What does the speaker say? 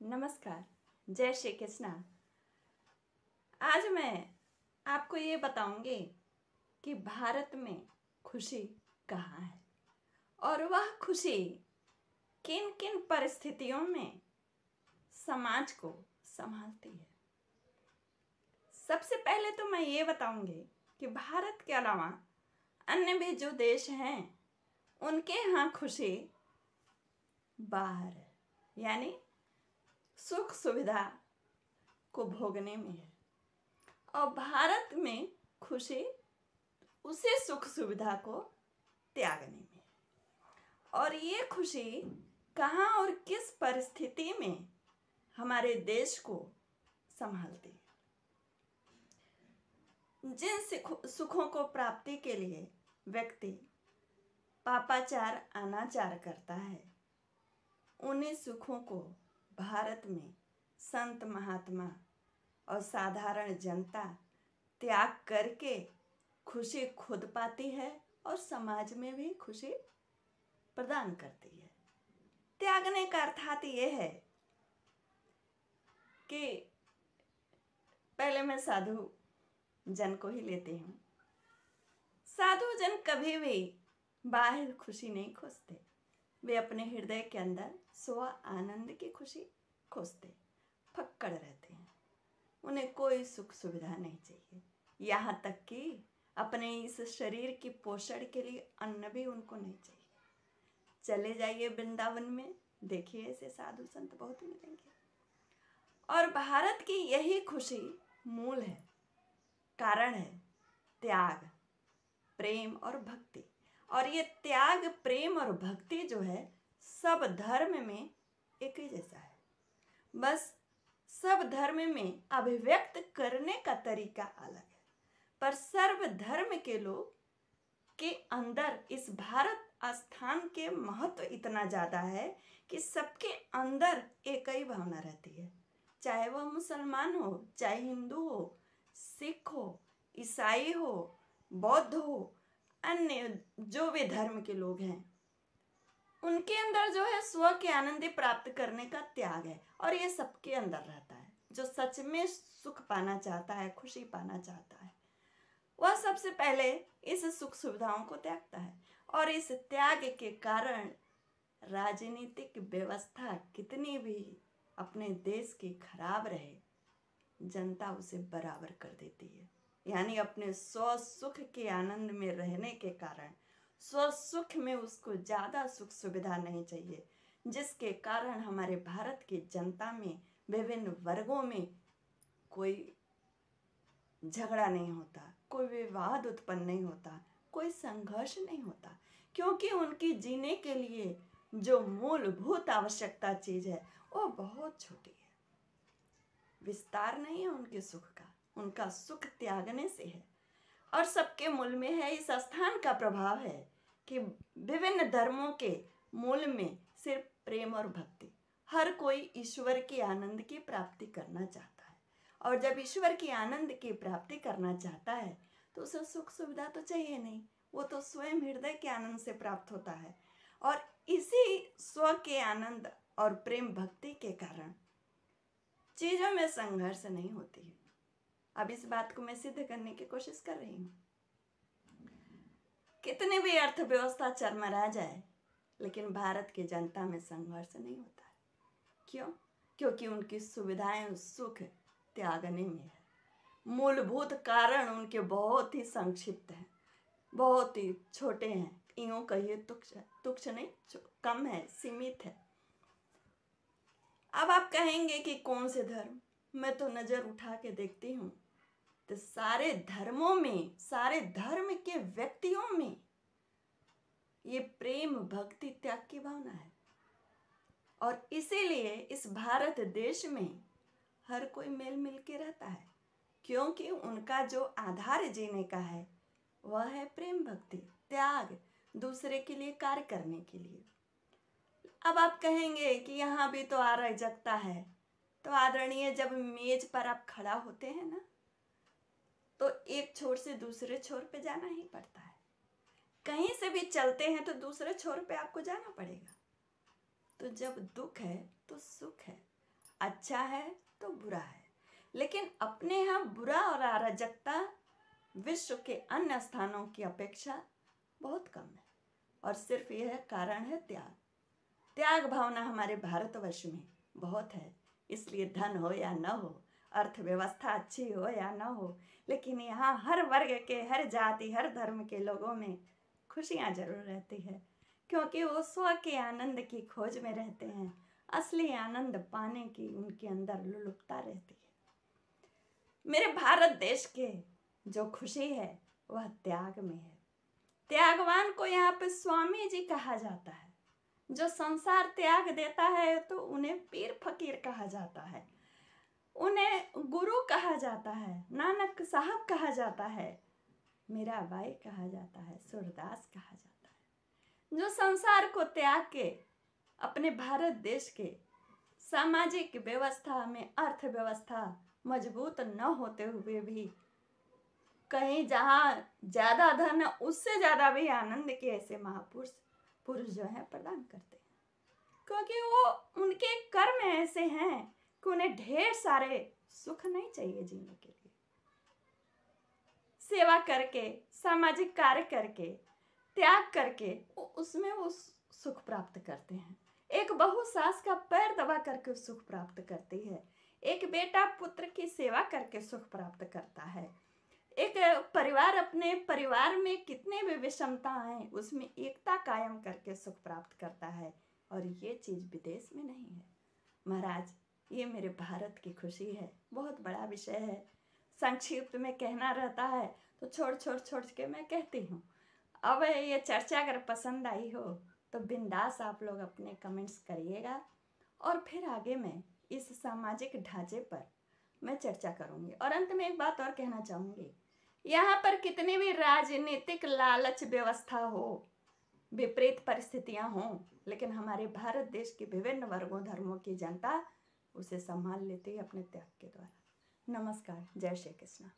नमस्कार। जय श्री कृष्णा। आज मैं आपको ये बताऊंगी कि भारत में खुशी कहाँ है और वह खुशी किन किन परिस्थितियों में समाज को संभालती है। सबसे पहले तो मैं ये बताऊंगी कि भारत के अलावा अन्य भी जो देश हैं उनके यहाँ खुशी बाहर है, यानी सुख सुविधा को भोगने में है, और भारत में खुशी उसे सुख सुविधा को त्यागने में है। और ये खुशी कहाँ और किस परिस्थिति में हमारे देश को संभालती है। जिन सुखों को प्राप्ति के लिए व्यक्ति पापाचार अनाचार करता है, उन्हीं सुखों को भारत में संत महात्मा और साधारण जनता त्याग करके खुशी खुद पाती है और समाज में भी खुशी प्रदान करती है। त्यागने का अर्थात ये है कि पहले मैं साधु जन को ही लेती हूँ। साधु जन कभी भी बाहर खुशी नहीं खोजते, वे अपने हृदय के अंदर स्व आनंद की खुशी खोजते, फक्कड़ रहते हैं। उन्हें कोई सुख सुविधा नहीं चाहिए, यहाँ तक कि अपने इस शरीर की पोषण के लिए अन्न भी उनको नहीं चाहिए। चले जाइए वृंदावन में, देखिए ऐसे साधु संत बहुत मिलेंगे। और भारत की यही खुशी मूल है, कारण है त्याग, प्रेम और भक्ति। और ये त्याग, प्रेम और भक्ति जो है सब धर्म में एक ही जैसा है, बस सब धर्म में अभिव्यक्त करने का तरीका अलग है। पर सर्व धर्म के लोग के अंदर इस भारत स्थान के महत्व इतना ज़्यादा है कि सबके अंदर एक ही भावना रहती है, चाहे वह मुसलमान हो, चाहे हिंदू हो, सिख हो, ईसाई हो, बौद्ध हो, अन्य जो भी धर्म के लोग हैं, उनके अंदर जो है स्व के आनंद प्राप्त करने का त्याग है। और ये सबके अंदर रहता है। जो सच में सुख पाना चाहता है, खुशी पाना चाहता है, वह सबसे पहले इस सुख सुविधाओं को त्यागता है। और इस त्याग के कारण राजनीतिक व्यवस्था कितनी भी अपने देश की खराब रहे, जनता उसे बराबर कर देती है। यानी अपने स्व सुख के आनंद में रहने के कारण स्व सुख में उसको ज़्यादा सुख सुविधा नहीं चाहिए, जिसके कारण हमारे भारत की जनता में विभिन्न वर्गों में कोई झगड़ा नहीं होता, कोई विवाद उत्पन्न नहीं होता, कोई संघर्ष नहीं होता, क्योंकि उनकी जीने के लिए जो मूलभूत आवश्यकता चीज़ है वो बहुत छोटी है। विस्तार नहीं है उनके सुख का, उनका सुख त्यागने से है। और सबके मूल में है, इस स्थान का प्रभाव है कि विभिन्न धर्मों के मूल में सिर्फ प्रेम और भक्ति। हर कोई ईश्वर के आनंद की प्राप्ति करना चाहता है, और जब ईश्वर की आनंद की प्राप्ति करना चाहता है तो उसे सुख सुविधा तो चाहिए नहीं, वो तो स्वयं हृदय के आनंद से प्राप्त होता है। और इसी स्व के आनंद और प्रेम भक्ति के कारण चीज़ों में संघर्ष नहीं होती है। अब इस बात को मैं सिद्ध करने की कोशिश कर रही हूँ। कितनी भी अर्थव्यवस्था चरमरा जाए, लेकिन भारत की जनता में संघर्ष नहीं होता है। क्यों? क्योंकि उनकी सुविधाएं सुख त्यागने में है। मूलभूत कारण उनके बहुत ही संक्षिप्त हैं, बहुत ही छोटे हैं, यूँ कहिए तुच्छ नहीं, कम है, सीमित है। अब आप कहेंगे कि कौन से धर्म? मैं तो नज़र उठा के देखती हूँ तो सारे धर्मों में, सारे धर्म के व्यक्तियों में ये प्रेम भक्ति त्याग की भावना है। और इसीलिए इस भारत देश में हर कोई मेल मिल के रहता है, क्योंकि उनका जो आधार जीने का है वह है प्रेम भक्ति त्याग, दूसरे के लिए कार्य करने के लिए। अब आप कहेंगे कि यहाँ भी तो अराजकता है, तो आदरणीय, जब मेज पर आप खड़ा होते हैं ना, तो एक छोर से दूसरे छोर पे जाना ही पड़ता है। कहीं से भी चलते हैं तो दूसरे छोर पे आपको जाना पड़ेगा। तो जब दुख है तो सुख है, अच्छा है तो बुरा है, लेकिन अपने यहाँ बुरा और अराजकता विश्व के अन्य स्थानों की अपेक्षा बहुत कम है। और सिर्फ यह कारण है त्याग। त्याग भावना हमारे भारतवर्ष में बहुत है। इसलिए धन हो या न हो, अर्थव्यवस्था अच्छी हो या न हो, लेकिन यहाँ हर वर्ग के, हर जाति, हर धर्म के लोगों में खुशियाँ जरूर रहती है, क्योंकि वो स्व के आनंद की खोज में रहते हैं। असली आनंद पाने की उनके अंदर लुलुपता रहती है। मेरे भारत देश के जो खुशी है वह त्याग में है। त्यागवान को यहाँ पे स्वामी जी कहा जाता है। जो संसार त्याग देता है तो उन्हें पीर फकीर कहा जाता है, उन्हें गुरु कहा जाता है, नानक साहब कहा जाता है, मीराबाई कहा जाता है, सूरदास कहा जाता है। जो संसार को त्याग के अपने भारत देश के सामाजिक व्यवस्था में, अर्थव्यवस्था मजबूत न होते हुए भी कहीं जहाँ ज्यादा धन है उससे ज्यादा भी आनंद के ऐसे पुरुष जो है प्रदान करते हैं, क्योंकि वो उनके कर्म ऐसे हैं कि उन्हें ढेर सारे सुख नहीं चाहिए जीने के लिए। सेवा करके, सामाजिक कार्य करके, त्याग करके उसमें वो सुख प्राप्त करते हैं। एक बहू सास का पैर दबा करके सुख प्राप्त करती है। एक बेटा पुत्र की सेवा करके सुख प्राप्त करता है। एक परिवार अपने परिवार में कितने भी विषमता हैं उसमें एकता कायम करके सुख प्राप्त करता है। और ये चीज़ विदेश में नहीं है। महाराज, ये मेरे भारत की खुशी है। बहुत बड़ा विषय है, संक्षिप्त में कहना रहता है तो छोड़ के मैं कहती हूँ। अब ये चर्चा अगर पसंद आई हो तो बिंदास आप लोग अपने कमेंट्स करिएगा, और फिर आगे मैं इस सामाजिक ढांचे पर मैं चर्चा करूँगी। और अंत में एक बात और कहना चाहूँगी, यहाँ पर कितनी भी राजनीतिक लालच व्यवस्था हो, विपरीत परिस्थितियाँ हों, लेकिन हमारे भारत देश के विभिन्न वर्गों धर्मों की जनता उसे संभाल लेती है अपने त्याग के द्वारा। नमस्कार, जय श्री कृष्ण।